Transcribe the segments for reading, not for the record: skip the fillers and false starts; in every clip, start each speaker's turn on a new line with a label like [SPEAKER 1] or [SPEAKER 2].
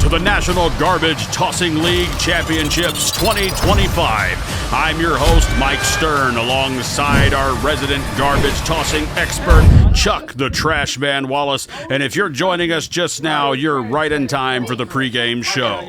[SPEAKER 1] to the National Garbage Tossing League Championships 2025. I'm your host, Mike Stern, alongside our resident garbage tossing expert, Chuck the Trash Man Wallace. And if you're joining us just now, you're right in time for the pregame show.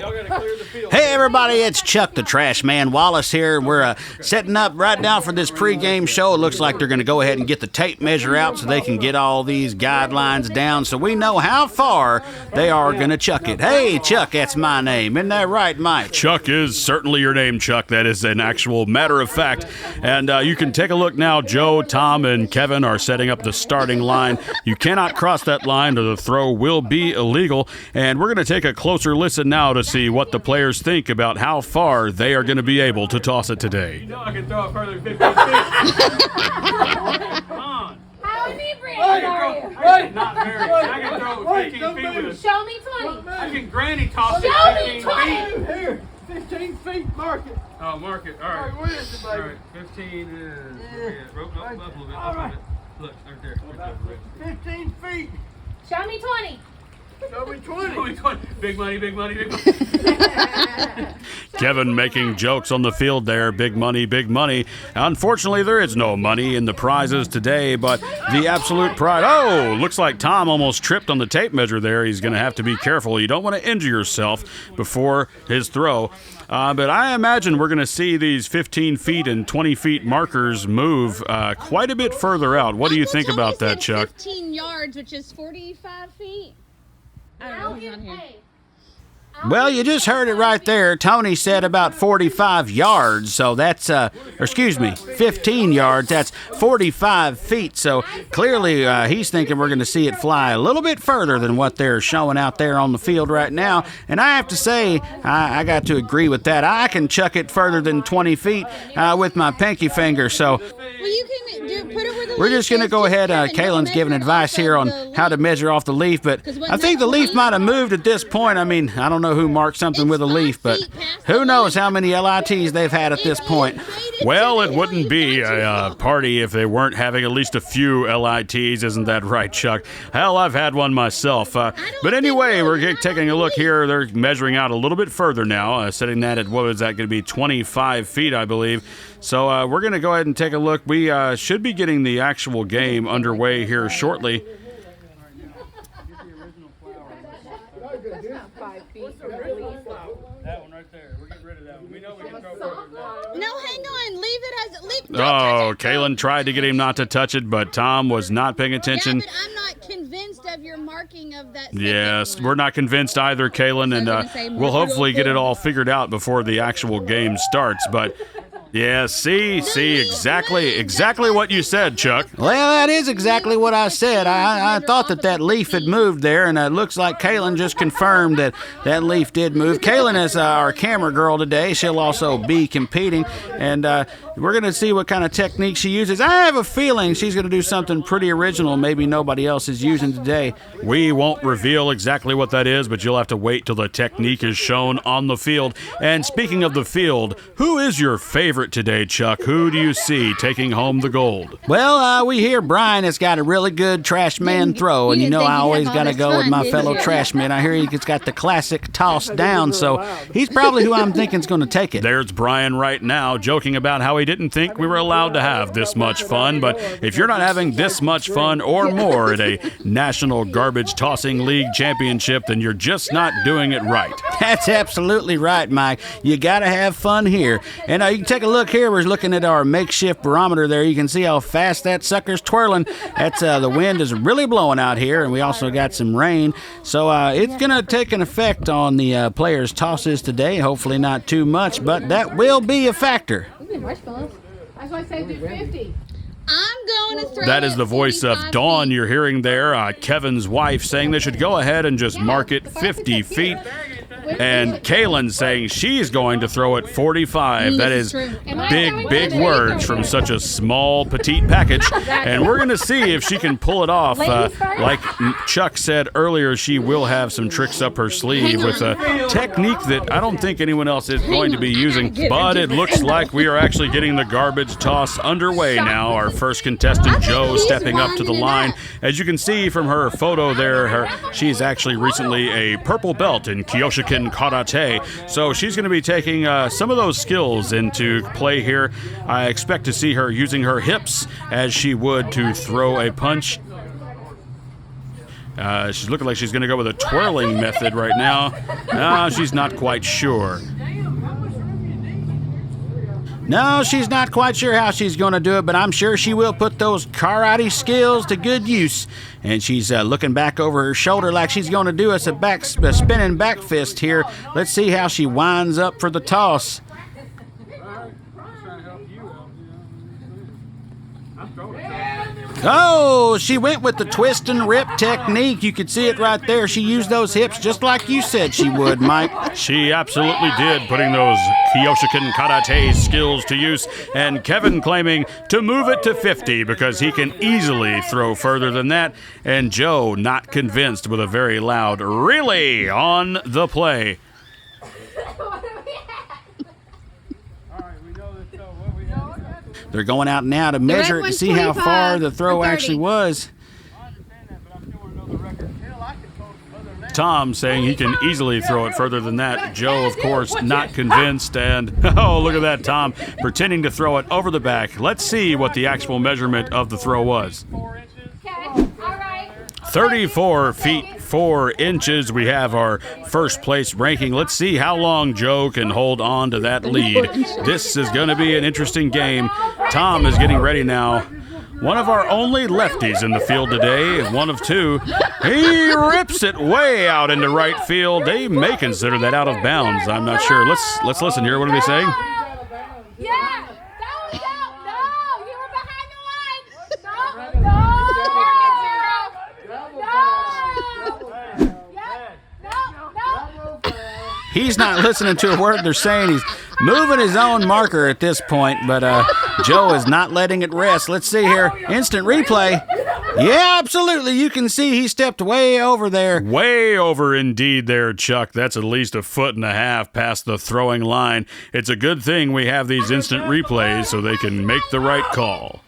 [SPEAKER 2] Hey everybody, it's Chuck the Trash Man Wallace here. We're setting up right now for this pregame show. It looks like they're going to go ahead and get the tape measure out so they can get all these guidelines down so we know how far they are going to chuck it. Hey Chuck, that's my name. Isn't that right, Mike?
[SPEAKER 1] Chuck is certainly your name, Chuck. That is an actual matter of fact. And you can take a look now. Joe, Tom, and Kevin are setting up the starting line. You cannot cross that line or the throw will be illegal. And we're going to take a closer listen now to see what the players think about how far they are going to be able to toss it today.
[SPEAKER 3] You know I can throw it further than 15 feet. Come on.
[SPEAKER 4] How inebriated are you?
[SPEAKER 3] Hey, not very. I can throw it 15 feet with a...
[SPEAKER 4] Show me 20.
[SPEAKER 3] I can granny toss it
[SPEAKER 4] Show me
[SPEAKER 3] 15 feet.
[SPEAKER 4] 20.
[SPEAKER 5] Here, 15 feet, mark it.
[SPEAKER 3] Oh, mark it. All right.
[SPEAKER 5] Where is it, baby?
[SPEAKER 3] All right, 15 is... Yeah. Rope up a little bit.
[SPEAKER 5] All right.
[SPEAKER 3] Look, right there. Right there.
[SPEAKER 5] 15 feet.
[SPEAKER 4] Show me 20.
[SPEAKER 5] Show me 20.
[SPEAKER 3] Big money, big money, big money.
[SPEAKER 1] Kevin making jokes on the field there. Big money, big money. Unfortunately, there is no money in the prizes today, but the absolute prize. Oh, looks like Tom almost tripped on the tape measure there. He's going to have to be careful. You don't want to injure yourself before his throw. But I imagine we're going to see these 15 feet and 20 feet markers move quite a bit further out. What do you think about that, Chuck?
[SPEAKER 6] 15 yards, which is 45 feet. I don't know. He's not here.
[SPEAKER 2] Well, you just heard it right there. Tony said about 45 yards, so that's, 15 yards. That's 45 feet. So clearly he's thinking we're going to see it fly a little bit further than what they're showing out there on the field right now. And I have to say, I got to agree with that. I can chuck it further than 20 feet with my pinky finger. So
[SPEAKER 6] Well, you can put it where the
[SPEAKER 2] we're just going to go ahead. Kaylin's giving advice here on how to measure off the leaf, but I think the leaf might have moved at this point. I mean, I don't know who marked something with a leaf, but who knows how many LITs they've had at this point.
[SPEAKER 1] Well, it wouldn't be a party if they weren't having at least a few LITs. Isn't that right, Chuck? Hell, I've had one myself. But anyway, we're taking a look here. They're measuring out a little bit further now, setting that at, what is that going to be, 25 feet, I believe. So we're going to go ahead and take a look. We should be getting the actual game underway here shortly.
[SPEAKER 3] That one right there. We're getting rid of that one. We know we can throw further than that.
[SPEAKER 6] No, hang on. Leave it as leave.
[SPEAKER 1] Oh, Kaylin tried to get him not to touch it, but Tom was not paying attention.
[SPEAKER 6] Yeah, but I'm not convinced of your marking of that.
[SPEAKER 1] Yes, we're not convinced either, Kaylin, and we'll hopefully get it all figured out before the actual game starts. But yeah, see, exactly what you said, Chuck.
[SPEAKER 2] Well, that is exactly what I said. I thought that leaf had moved there, and it looks like Kaylin just confirmed that leaf did move. Kaylin is our camera girl today. She'll also be competing, and we're going to see what kind of technique she uses. I have a feeling she's going to do something pretty original maybe nobody else is using today.
[SPEAKER 1] We won't reveal exactly what that is, but you'll have to wait till the technique is shown on the field. And speaking of the field, who is your favorite today, Chuck? Who do you see taking home the gold?
[SPEAKER 2] Well, we hear Brian has got a really good trash man throw, and you know I always got to go with my fellow trash man. I hear he's got the classic toss down, so he's probably who I'm thinking is going to take it.
[SPEAKER 1] There's Brian right now joking about how he didn't think we were allowed to have this much fun, but if you're not having this much fun or more at a National Garbage Tossing League Championship, then you're just not doing it right.
[SPEAKER 2] That's absolutely right, Mike. You got to have fun here. And you can take a look here. We're looking at our makeshift barometer there. You can see how fast that sucker's twirling. That's the wind is really blowing out here, and we also got some rain. So it's going to take an effect on the players' tosses today. Hopefully not too much, but that will be a factor.
[SPEAKER 4] That's why I say do 50.
[SPEAKER 6] I'm going to throw
[SPEAKER 1] That is the voice of
[SPEAKER 6] 45
[SPEAKER 1] Dawn
[SPEAKER 6] feet.
[SPEAKER 1] you're hearing there, Kevin's wife, saying they should go ahead and just mark it 50 feet. and Kaylin saying she's going to throw it 45. That is big words from such a small, petite package. And we're going to see if she can pull it off. Like Chuck said earlier, she will have some tricks up her sleeve with a technique that I don't think anyone else is going to be using. But it looks like we are actually getting the garbage toss underway now. Our first contestant, Joe, stepping up to the line. As you can see from her photo there, she's actually recently a purple belt in Kyokushin Karate. So she's going to be taking some of those skills into play here. I expect to see her using her hips as she would to throw a punch. She's looking like she's going to go with a twirling method right now. No, she's not quite sure.
[SPEAKER 2] No, she's not quite sure how she's going to do it, but I'm sure she will put those karate skills to good use. And she's looking back over her shoulder like she's going to do us a spinning back fist here. Let's see how she winds up for the toss. Oh, she went with the twist and rip technique. You could see it right there. She used those hips just like you said she would, Mike.
[SPEAKER 1] She absolutely did, putting those Kyokushin Karate skills to use. And Kevin claiming to move it to 50 because he can easily throw further than that. And Joe not convinced with a very loud "really" on the play.
[SPEAKER 2] They're going out now to measure it to see how far the throw actually was.
[SPEAKER 1] Tom saying he can easily throw it further than that. Joe, of course, not convinced. And, oh, look at that, Tom pretending to throw it over the back. Let's see what the actual measurement of the throw was. 34 feet 4 inches. We have our first place ranking. Let's see how long Joe can hold on to that lead. This is going to be an interesting game. Tom is getting ready now. One of our only lefties in the field today, one of two. He rips it way out into right field. They may consider that out of bounds. I'm not sure. Let's listen here. What are they saying?
[SPEAKER 4] Yeah. No. You were behind the line. No.
[SPEAKER 2] He's not listening to a word they're saying. He's moving his own marker at this point, but Joe is not letting it rest. Let's see here. Instant replay. Yeah, absolutely. You can see he stepped way over there.
[SPEAKER 1] Way over indeed there, Chuck. That's at least 1.5 feet past the throwing line. It's a good thing we have these instant replays so they can make the right call.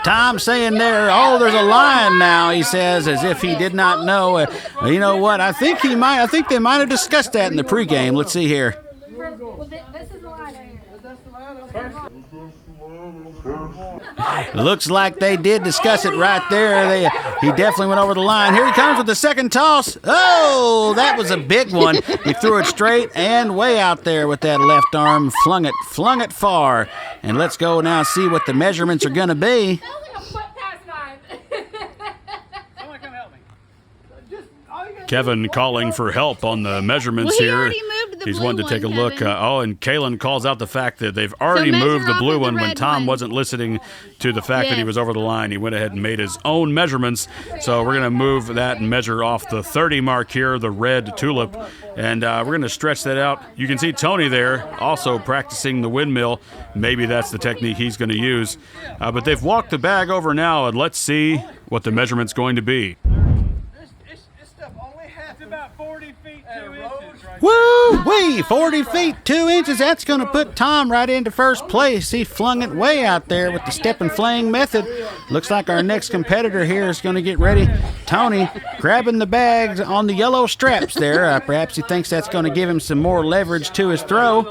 [SPEAKER 2] Tom saying there, oh, there's a line now, he says, as if he did not know. You know what? I think they might have discussed that in the pregame. Let's see here.
[SPEAKER 4] This is the line right here.
[SPEAKER 2] Looks like they did discuss it right there. He definitely went over the line. Here he comes with the second toss. Oh, that was a big one. He threw it straight and way out there with that left arm. Flung it far. And let's go now see what the measurements are going to be.
[SPEAKER 4] That was like a foot past mine.
[SPEAKER 3] Someone come help me.
[SPEAKER 1] Kevin calling for help on the measurements
[SPEAKER 6] Well, he
[SPEAKER 1] here.
[SPEAKER 6] already moved the
[SPEAKER 1] He's
[SPEAKER 6] blue
[SPEAKER 1] wanting to take a
[SPEAKER 6] one,
[SPEAKER 1] look.
[SPEAKER 6] Kevin.
[SPEAKER 1] And Kaylin calls out the fact that they've already
[SPEAKER 6] measure
[SPEAKER 1] moved the
[SPEAKER 6] off
[SPEAKER 1] blue
[SPEAKER 6] of the
[SPEAKER 1] one when
[SPEAKER 6] red
[SPEAKER 1] Tom
[SPEAKER 6] one.
[SPEAKER 1] wasn't listening to the fact that he
[SPEAKER 6] Yes.
[SPEAKER 1] was over the line. He went ahead and made his own measurements. So we're going to move that and measure off the 30 mark here, the red tulip. And we're going to stretch that out. You can see Tony there also practicing the windmill. Maybe that's the technique he's going to use. But they've walked the bag over now, and let's see what the measurement's going to be.
[SPEAKER 3] This stuff only has about 40 feet 2 inches right
[SPEAKER 2] Woo-wee, 40 feet 2 inches. That's going to put Tom right into first place. He flung it way out there with the step and fling method. Looks like our next competitor here is going to get ready. Tony grabbing the bags on the yellow straps there. Perhaps he thinks that's going to give him some more leverage to his throw.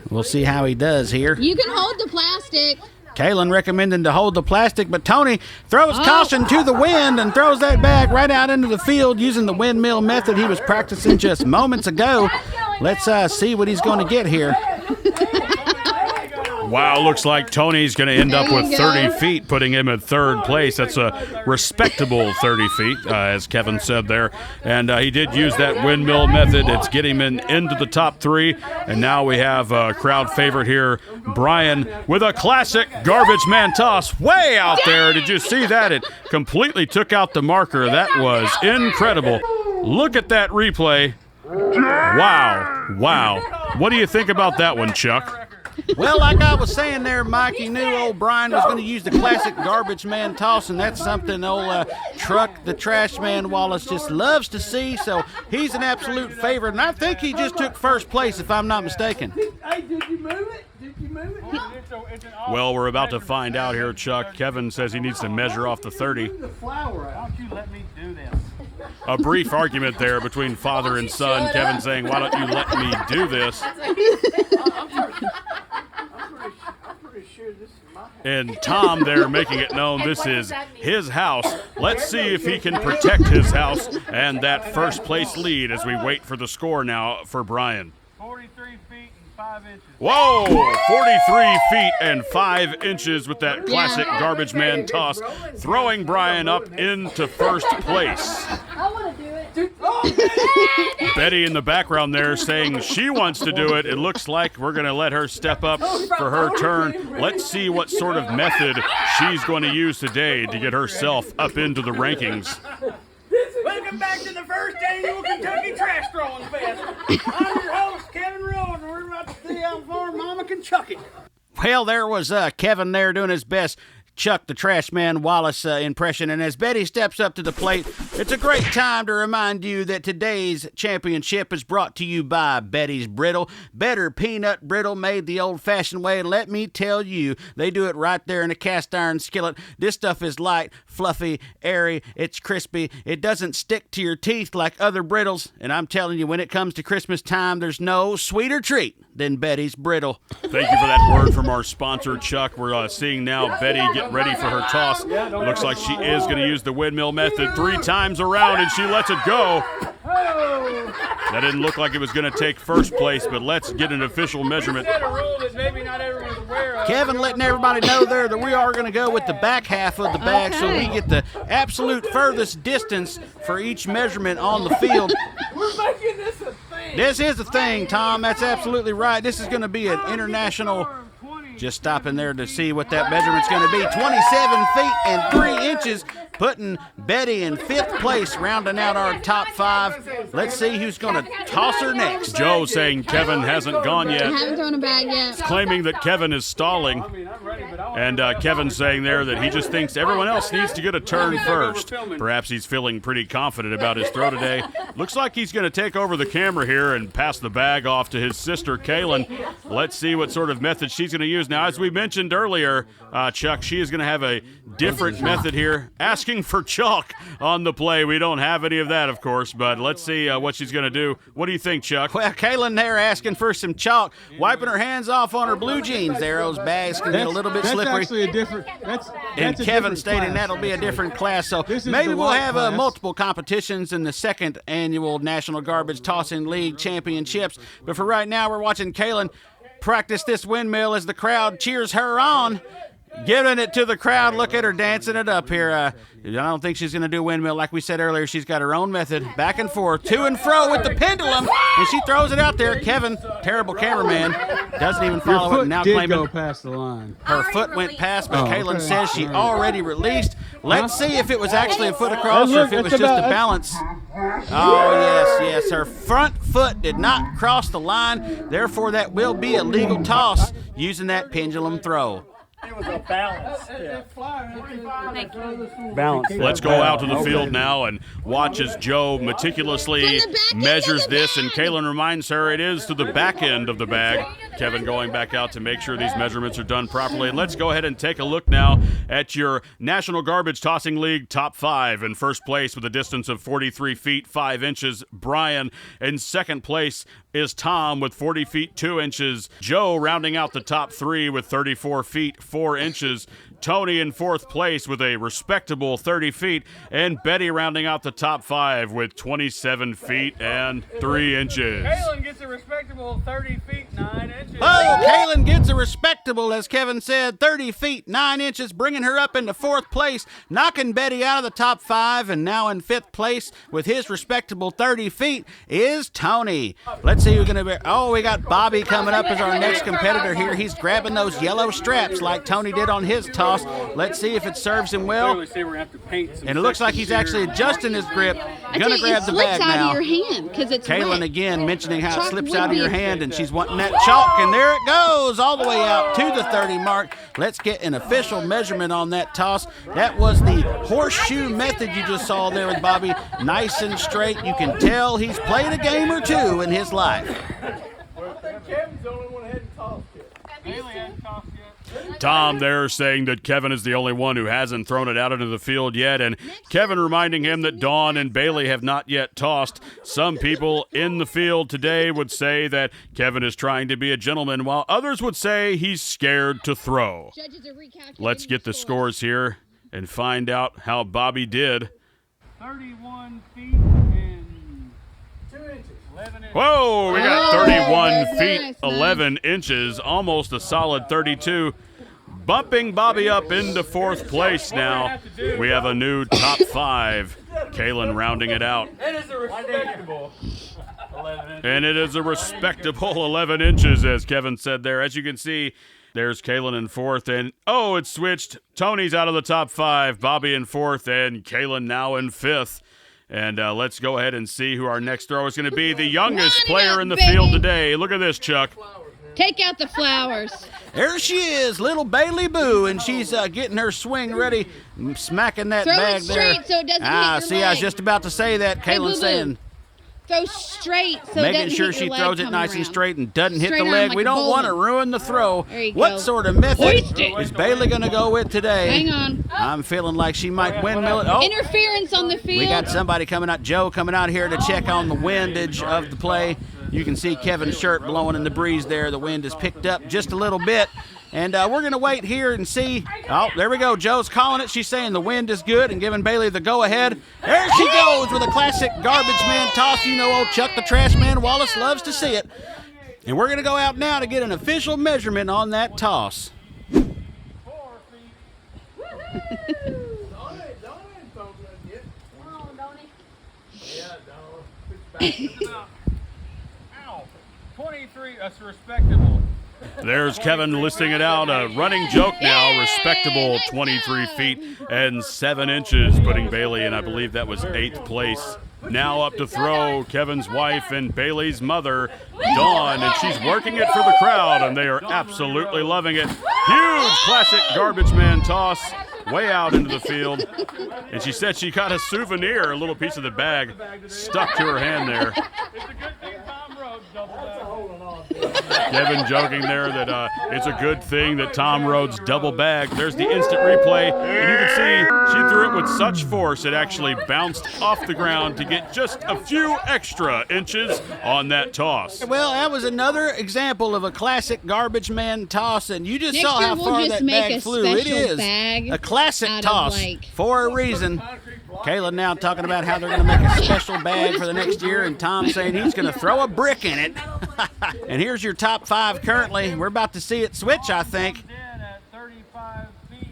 [SPEAKER 2] We'll see how he does here.
[SPEAKER 6] You can hold the plastic.
[SPEAKER 2] Kaylin recommending to hold the plastic, but Tony throws caution to the wind and throws that bag right out into the field using the windmill method he was practicing just moments ago. Let's see what he's going to get here.
[SPEAKER 1] Wow, looks like Tony's going to end up
[SPEAKER 6] There
[SPEAKER 1] with
[SPEAKER 6] you
[SPEAKER 1] 30
[SPEAKER 6] go.
[SPEAKER 1] feet, putting him at third place. That's a respectable 30 feet, as Kevin said there. And he did use that windmill method. It's getting him into the top 3. And now we have a crowd favorite here, Brian, with a classic garbage man toss way out there. Did you see that? It completely took out the marker. That was incredible. Look at that replay. Wow. What do you think about that one, Chuck?
[SPEAKER 2] Well, like I was saying there, Mike, he knew old Brian was going to use the classic garbage man toss, and that's something old Truck the Trash Man Wallace just loves to see, so he's an absolute favorite, and I think he just took first place, if I'm not mistaken.
[SPEAKER 5] Hey, did you move it? Did you move it?
[SPEAKER 1] Well, we're about to find out here, Chuck. Kevin says he needs to measure off the 30.
[SPEAKER 5] Move the flour out.
[SPEAKER 3] Don't you let me do this.
[SPEAKER 1] A brief argument there between father and son. Kevin saying, why don't you let me do this?
[SPEAKER 5] I'm pretty sure this is my house.
[SPEAKER 1] And Tom there making it known this is his house. Let's see if he can protect his house and that first place lead as we wait for the score now for Brian.
[SPEAKER 3] 43 feet and 5 inches.
[SPEAKER 1] Whoa! 43 feet and 5 inches with that classic garbage man toss, throwing Brian up into first place.
[SPEAKER 4] I want to do it.
[SPEAKER 1] Betty in the background there saying she wants to do it. It looks like we're going to let her step up for her turn. Let's see what sort of method she's going to use today to get herself up into the rankings.
[SPEAKER 3] Welcome back to the first annual Kentucky Trash Throwing Fest. I'm your host, Kevin Rowan, and we're about to see how far Mama can chuck it.
[SPEAKER 2] Well, there was Kevin there doing his best Chuck the Trash Man Wallace impression, and as Betty steps up to the plate, it's a great time to remind you that today's championship is brought to you by Betty's Brittle. Better peanut brittle made the old-fashioned way, and let me tell you, they do it right there in a cast-iron skillet. This stuff is light, fluffy, airy, it's crispy, it doesn't stick to your teeth like other brittles, and I'm telling you, when it comes to Christmas time, there's no sweeter treat than Betty's Brittle.
[SPEAKER 1] Thank you for that word from our sponsor, Chuck. We're seeing now Betty get ready for her toss. Looks like she is going to use the windmill method 3 times around, and she lets it go. That didn't look like it was going to take first place, but let's get an official measurement.
[SPEAKER 3] Set a rule that maybe not everyone's aware of.
[SPEAKER 2] Kevin letting everybody know there that we are going to go with the back half of the bag so we get the absolute furthest distance for each measurement on the field.
[SPEAKER 5] We're making this a thing.
[SPEAKER 2] This is a thing, Tom. That's absolutely right. This is going to be an international... Just stopping there to see what that measurement's going to be. 27 feet and 3 inches, putting Betty in 5th place, rounding out our top 5. Let's see who's going to toss her next.
[SPEAKER 1] Joe saying Kevin hasn't gone
[SPEAKER 6] I
[SPEAKER 1] yet,
[SPEAKER 6] haven't thrown a bag yet.
[SPEAKER 1] claiming that Kevin is stalling. And Kevin saying there that he just thinks everyone else needs to get a turn first. Perhaps he's feeling pretty confident about his throw today. Looks like he's going to take over the camera here and pass the bag off to his sister, Kaylin. Let's see what sort of method she's going to use. Now, as we mentioned earlier, Chuck, she is going to have a different method here, asking for chalk on the play. We don't have any of that, of course, but let's see what she's going to do. What do you think, Chuck?
[SPEAKER 2] Well, Kaylin there asking for some chalk, wiping her hands off on her blue jeans there. Those bags can get a little bit slippery.
[SPEAKER 7] That's actually a different. That's
[SPEAKER 2] And
[SPEAKER 7] a
[SPEAKER 2] Kevin
[SPEAKER 7] different
[SPEAKER 2] stating
[SPEAKER 7] class.
[SPEAKER 2] that'll be a different class. So
[SPEAKER 7] This is
[SPEAKER 2] maybe
[SPEAKER 7] the
[SPEAKER 2] we'll
[SPEAKER 7] white
[SPEAKER 2] have
[SPEAKER 7] class.
[SPEAKER 2] multiple competitions in the 2nd annual National Garbage Tossing League Championships. But for right now, we're watching Kaylin practice this windmill as the crowd cheers her on. Giving it to the crowd. Look at her dancing it up here. I don't think she's going to do windmill. Like we said earlier, she's got her own method. Back and forth, to and fro with the pendulum. And she throws it out there. Kevin, terrible cameraman, doesn't even
[SPEAKER 7] Your
[SPEAKER 2] follow it.
[SPEAKER 7] foot
[SPEAKER 2] Now
[SPEAKER 7] did
[SPEAKER 2] claiming
[SPEAKER 7] go past the line.
[SPEAKER 2] her foot went past, but
[SPEAKER 7] Oh,
[SPEAKER 2] Kaylin
[SPEAKER 7] okay.
[SPEAKER 2] says she
[SPEAKER 7] All right.
[SPEAKER 2] already released. Let's see if it was actually a foot across or if it was
[SPEAKER 7] That's
[SPEAKER 2] just a
[SPEAKER 7] about-
[SPEAKER 2] balance. Oh, yes. Her front foot did not cross the line. Therefore, that will be a legal toss using that pendulum throw.
[SPEAKER 3] It was a balance.
[SPEAKER 7] Balance.
[SPEAKER 1] Let's go out to the field now and watch as Joe meticulously
[SPEAKER 6] From the back end
[SPEAKER 1] measures
[SPEAKER 6] of the
[SPEAKER 1] this, and
[SPEAKER 6] bag.
[SPEAKER 1] Kaylin reminds her it is to the back end of the bag. Kevin going back out to make sure these measurements are done properly. And let's go ahead and take a look now at your National Garbage Tossing League top 5. In first place with a distance of 43 feet 5 inches, Brian. In second place is Tom with 40 feet 2 inches. Joe rounding out the top 3 with 34 feet 4 inches. Tony in fourth place with a respectable 30 feet, and Betty rounding out the top 5 with 27 feet and 3 inches.
[SPEAKER 3] Kaylin gets a respectable 30 feet 9 inches.
[SPEAKER 2] Oh, Kaylin gets a respectable, as Kevin said, 30 feet 9 inches, bringing her up into 4th place, knocking Betty out of the top 5, and now in 5th place with his respectable 30 feet is Tony. Let's see who's going to be. Oh, we got Bobby coming up as our next competitor here. He's grabbing those yellow straps like Tony did on his toss. Let's see if it serves him well.
[SPEAKER 3] Clearly see we're gonna have to paint some
[SPEAKER 2] And it looks like he's
[SPEAKER 3] sections
[SPEAKER 2] actually
[SPEAKER 3] here.
[SPEAKER 2] adjusting his grip.
[SPEAKER 6] I
[SPEAKER 2] Gonna
[SPEAKER 6] tell you,
[SPEAKER 2] grab
[SPEAKER 6] it
[SPEAKER 2] the
[SPEAKER 6] slips
[SPEAKER 2] bag
[SPEAKER 6] out
[SPEAKER 2] now.
[SPEAKER 6] of your hand because it's
[SPEAKER 2] Kaylin
[SPEAKER 6] wet.
[SPEAKER 2] again mentioning how it
[SPEAKER 6] Chalk
[SPEAKER 2] slips
[SPEAKER 6] would
[SPEAKER 2] out of
[SPEAKER 6] be
[SPEAKER 2] your
[SPEAKER 6] a
[SPEAKER 2] hand, and she's wanting that chalk, and there it goes, all the way out to the 30 mark. Let's get an official measurement on that toss. That was the horseshoe method you just saw there with Bobby. Nice and straight. You can tell he's played a game or two in his life.
[SPEAKER 5] I think Kevin's the only one that hadn't tossed yet.
[SPEAKER 1] Tom there saying that Kevin is the only one who hasn't thrown it out into the field yet, and Kevin reminding him that Dawn and Bailey have not yet tossed. Some people in the field today would say that Kevin is trying to be a gentleman, while others would say he's scared to throw.
[SPEAKER 6] Judges are recalculating
[SPEAKER 1] Let's get the
[SPEAKER 6] scores.
[SPEAKER 1] scores here and find out how Bobby did.
[SPEAKER 3] 31 feet and
[SPEAKER 5] 2 inches.
[SPEAKER 3] 11 inches.
[SPEAKER 1] Whoa, we got
[SPEAKER 6] Oh,
[SPEAKER 1] 31
[SPEAKER 6] that's
[SPEAKER 1] feet,
[SPEAKER 6] nice,
[SPEAKER 1] 11 inches, almost a solid 32. Bumping Bobby up into fourth place now. We have a new top 5. Kaylin rounding it out.
[SPEAKER 3] That is a respectable 11 inches.
[SPEAKER 1] And it is a respectable 11 inches, as Kevin said there. As you can see, there's Kaylin in fourth. And, oh, it switched. Tony's out of the top 5. Bobby in fourth, and Kaylin now in fifth. And let's go ahead and see who our next throw is going to be. The youngest
[SPEAKER 6] Run it
[SPEAKER 1] player
[SPEAKER 6] up,
[SPEAKER 1] in the
[SPEAKER 6] baby.
[SPEAKER 1] field today. Look at this, Chuck.
[SPEAKER 6] Take out the flowers.
[SPEAKER 2] There she is, little Bailey Boo, and she's getting her swing ready, smacking that
[SPEAKER 6] Throw it
[SPEAKER 2] bag there.
[SPEAKER 6] straight so it doesn't hit your
[SPEAKER 2] See, I was
[SPEAKER 6] leg.
[SPEAKER 2] just about to say that.
[SPEAKER 6] Hey,
[SPEAKER 2] Kaylin
[SPEAKER 6] Boo-Boo.
[SPEAKER 2] saying,
[SPEAKER 6] Throw straight so it
[SPEAKER 2] making
[SPEAKER 6] doesn't
[SPEAKER 2] sure
[SPEAKER 6] hit
[SPEAKER 2] she
[SPEAKER 6] your leg
[SPEAKER 2] throws it
[SPEAKER 6] coming
[SPEAKER 2] nice and
[SPEAKER 6] around.
[SPEAKER 2] straight and doesn't hit
[SPEAKER 6] Straight
[SPEAKER 2] the
[SPEAKER 6] on
[SPEAKER 2] leg.
[SPEAKER 6] like
[SPEAKER 2] We
[SPEAKER 6] a
[SPEAKER 2] don't want to
[SPEAKER 6] bowling.
[SPEAKER 2] ruin the throw.
[SPEAKER 6] There you
[SPEAKER 2] What
[SPEAKER 6] go.
[SPEAKER 2] sort of method
[SPEAKER 6] Hoist it.
[SPEAKER 2] is Bailey going to go with today?
[SPEAKER 6] Hang on.
[SPEAKER 2] I'm feeling like she might windmill it. Oh,
[SPEAKER 6] Interference on the field.
[SPEAKER 2] we got somebody coming out, Joe coming out here to check on the windage of the play. You can see Kevin's shirt blowing in the breeze there. The wind has picked up just a little bit. And we're going to wait here and see. Oh, there we go. Joe's calling it. She's saying the wind is good and giving Bailey the go-ahead. There she goes with a classic garbage man toss. You know old Chuck the Trash Man Wallace loves to see it. And we're going to go out now to get an official measurement on that toss.
[SPEAKER 3] 4 feet.
[SPEAKER 5] Donnie ain't thrown none yet. Yeah, Donnie.
[SPEAKER 3] It's about, ow, 23. That's respectable.
[SPEAKER 1] There's Kevin listing it out. A running joke now. Respectable 23 feet and 7 inches, putting Bailey in, I believe that was 8th place. Now up to throw, Kevin's wife and Bailey's mother, Dawn, and she's working it for the crowd, and they are absolutely loving it. Huge classic garbage man toss way out into the field. And she said she got a souvenir, a little piece of the bag stuck to her hand there.
[SPEAKER 3] It's a good thing Tom Rhodes doubled that.
[SPEAKER 1] Kevin joking there that it's a good thing that Tom Rhodes double bagged. There's the instant replay, and you can see she threw it with such force it actually bounced off the ground to get just a few extra inches on that toss.
[SPEAKER 2] Well, that was another example of a classic garbage man toss, and you just
[SPEAKER 6] Next
[SPEAKER 2] saw
[SPEAKER 6] year
[SPEAKER 2] how
[SPEAKER 6] we'll
[SPEAKER 2] far
[SPEAKER 6] just
[SPEAKER 2] that
[SPEAKER 6] make
[SPEAKER 2] bag
[SPEAKER 6] a
[SPEAKER 2] flew. It
[SPEAKER 6] special
[SPEAKER 2] is
[SPEAKER 6] bag
[SPEAKER 2] a classic
[SPEAKER 6] out of,
[SPEAKER 2] toss
[SPEAKER 6] like-
[SPEAKER 2] for a reason. Kayla now talking about how they're going to make a special bag for the next year, and Tom saying he's going to throw a brick in it. And here's your top 5 currently. We're about to see it switch, I think.
[SPEAKER 3] In at 35 feet.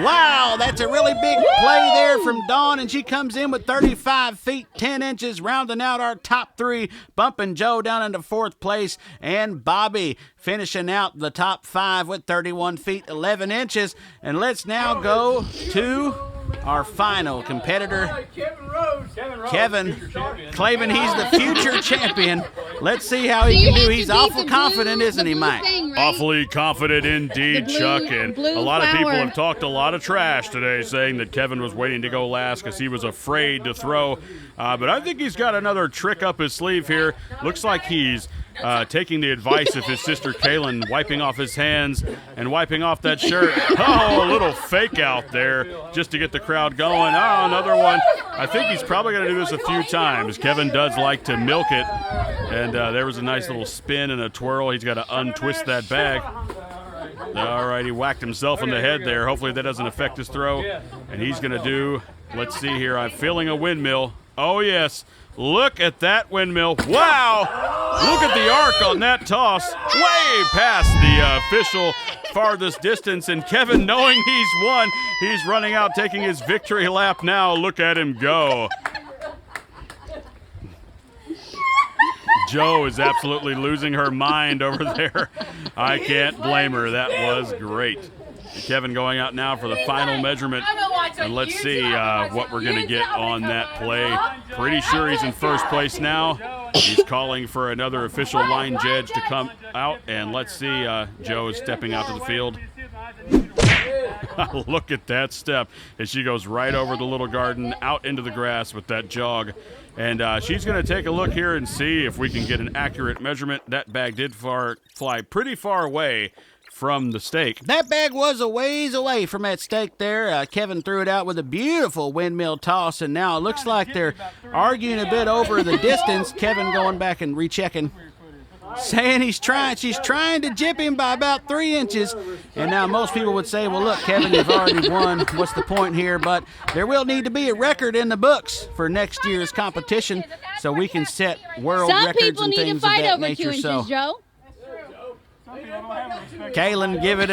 [SPEAKER 2] Wow, that's a really big play there from Dawn, and she comes in with 35 feet, 10 inches, rounding out our top 3, bumping Joe down into 4th place, and Bobby finishing out the top 5 with 31 feet, 11 inches. And let's now go to our final competitor,
[SPEAKER 5] Kevin Rose.
[SPEAKER 2] Kevin, claiming he's the future champion. Let's see how
[SPEAKER 6] So
[SPEAKER 2] he
[SPEAKER 6] you
[SPEAKER 2] can do.
[SPEAKER 6] have to
[SPEAKER 2] He's
[SPEAKER 6] beat
[SPEAKER 2] awful
[SPEAKER 6] the
[SPEAKER 2] confident,
[SPEAKER 6] blue-
[SPEAKER 2] isn't
[SPEAKER 6] the
[SPEAKER 2] he,
[SPEAKER 6] blue
[SPEAKER 2] Mike?
[SPEAKER 6] thing, right?
[SPEAKER 1] Awfully confident indeed,
[SPEAKER 6] The blue-
[SPEAKER 1] Chuck. And
[SPEAKER 6] blue
[SPEAKER 1] a lot of people
[SPEAKER 6] flower.
[SPEAKER 1] have talked a lot of trash today saying that Kevin was waiting to go last because he was afraid to throw. But I think he's got another trick up his sleeve here. Looks like he's taking the advice of his sister Kaylin, wiping off his hands and wiping off that shirt. Oh, a little fake out there just to get the crowd going. Oh, another one. I think he's probably going to do this a few times. Kevin does like to milk it. And there was a nice little spin and a twirl. He's got to untwist that bag. All right, he whacked himself in the head there. Hopefully that doesn't affect his throw. And he's going to do, let's see here, I'm feeling a windmill. Oh, yes. Look at that windmill. Wow! Look at the arc on that toss. Way past the official farthest distance. And Kevin, knowing he's won, he's running out taking his victory lap now. Look at him go. Joe is absolutely losing her mind over there. I can't blame her. That was great. Kevin going out now for the final measurement. And let's see what we're going to get on that play. Pretty sure he's in first place now. He's calling for another official line judge to come out. And let's see, Joe is stepping out to the field. Look at that step as she goes right over the little garden out into the grass with that jog. And she's going to take a look here and see if we can get an accurate measurement. That bag did fly pretty far away from the stake.
[SPEAKER 2] That bag was a ways away from that stake there. Kevin threw it out with a beautiful windmill toss, and now it looks like they're arguing a bit over the distance. Kevin going back and rechecking, saying she's trying to jip him by about 3 inches. And now most people would say, well, look, Kevin, you've already won. What's the point here? But there will need to be a record in the books for next year's competition so we can set world
[SPEAKER 6] Some
[SPEAKER 2] records
[SPEAKER 6] people
[SPEAKER 2] and
[SPEAKER 6] need to
[SPEAKER 2] things of
[SPEAKER 6] fight
[SPEAKER 2] that
[SPEAKER 6] over 2
[SPEAKER 2] nature.
[SPEAKER 6] inches,
[SPEAKER 2] So
[SPEAKER 6] Joe.
[SPEAKER 2] Kaylin giving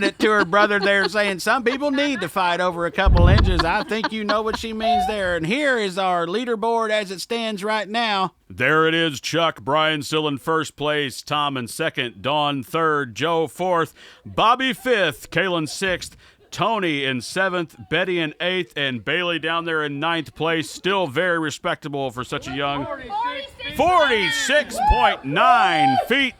[SPEAKER 2] it to her brother there, saying some people need to fight over a couple inches. I think you know what she means there. And here is our leaderboard as it stands right now.
[SPEAKER 1] There it is, Chuck. Brian still in first place. Tom in second. Dawn third. Joe fourth. Bobby fifth. Kaylin sixth. Tony in seventh. Betty in eighth. And Bailey down there in ninth place. Still very respectable for such a young 46.9 feet.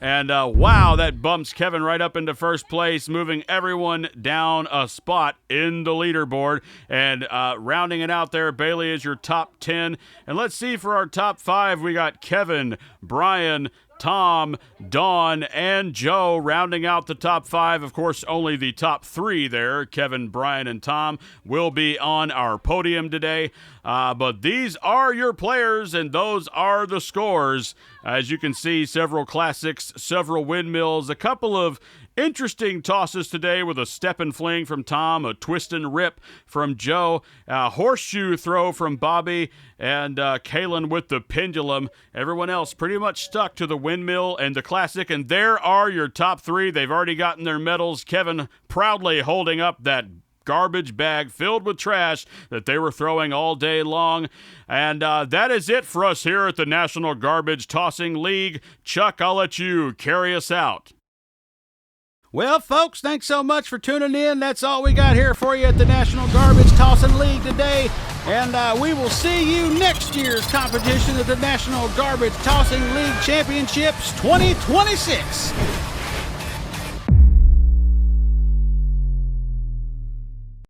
[SPEAKER 1] And wow, that bumps Kevin right up into first place, moving everyone down a spot in the leaderboard. And rounding it out there, Bailey is your top 10. And let's see for our top 5, we got Kevin, Brian, Tom, Dawn, and Joe rounding out the top 5. Of course, only the top 3 there, Kevin, Brian, and Tom, will be on our podium today. But these are your players, and those are the scores. As you can see, several classics, several windmills, a couple of interesting tosses today with a step and fling from Tom, a twist and rip from Joe, a horseshoe throw from Bobby, and Kaylin with the pendulum. Everyone else pretty much stuck to the windmill and the classic, and there are your top 3. They've already gotten their medals. Kevin proudly holding up that garbage bag filled with trash that they were throwing all day long. And that is it for us here at the National Garbage Tossing League. Chuck, I'll let you carry us out.
[SPEAKER 2] Well, folks, thanks so much for tuning in. That's all we got here for you at the National Garbage Tossing League today. And we will see you next year's competition at the National Garbage Tossing League Championships 2026.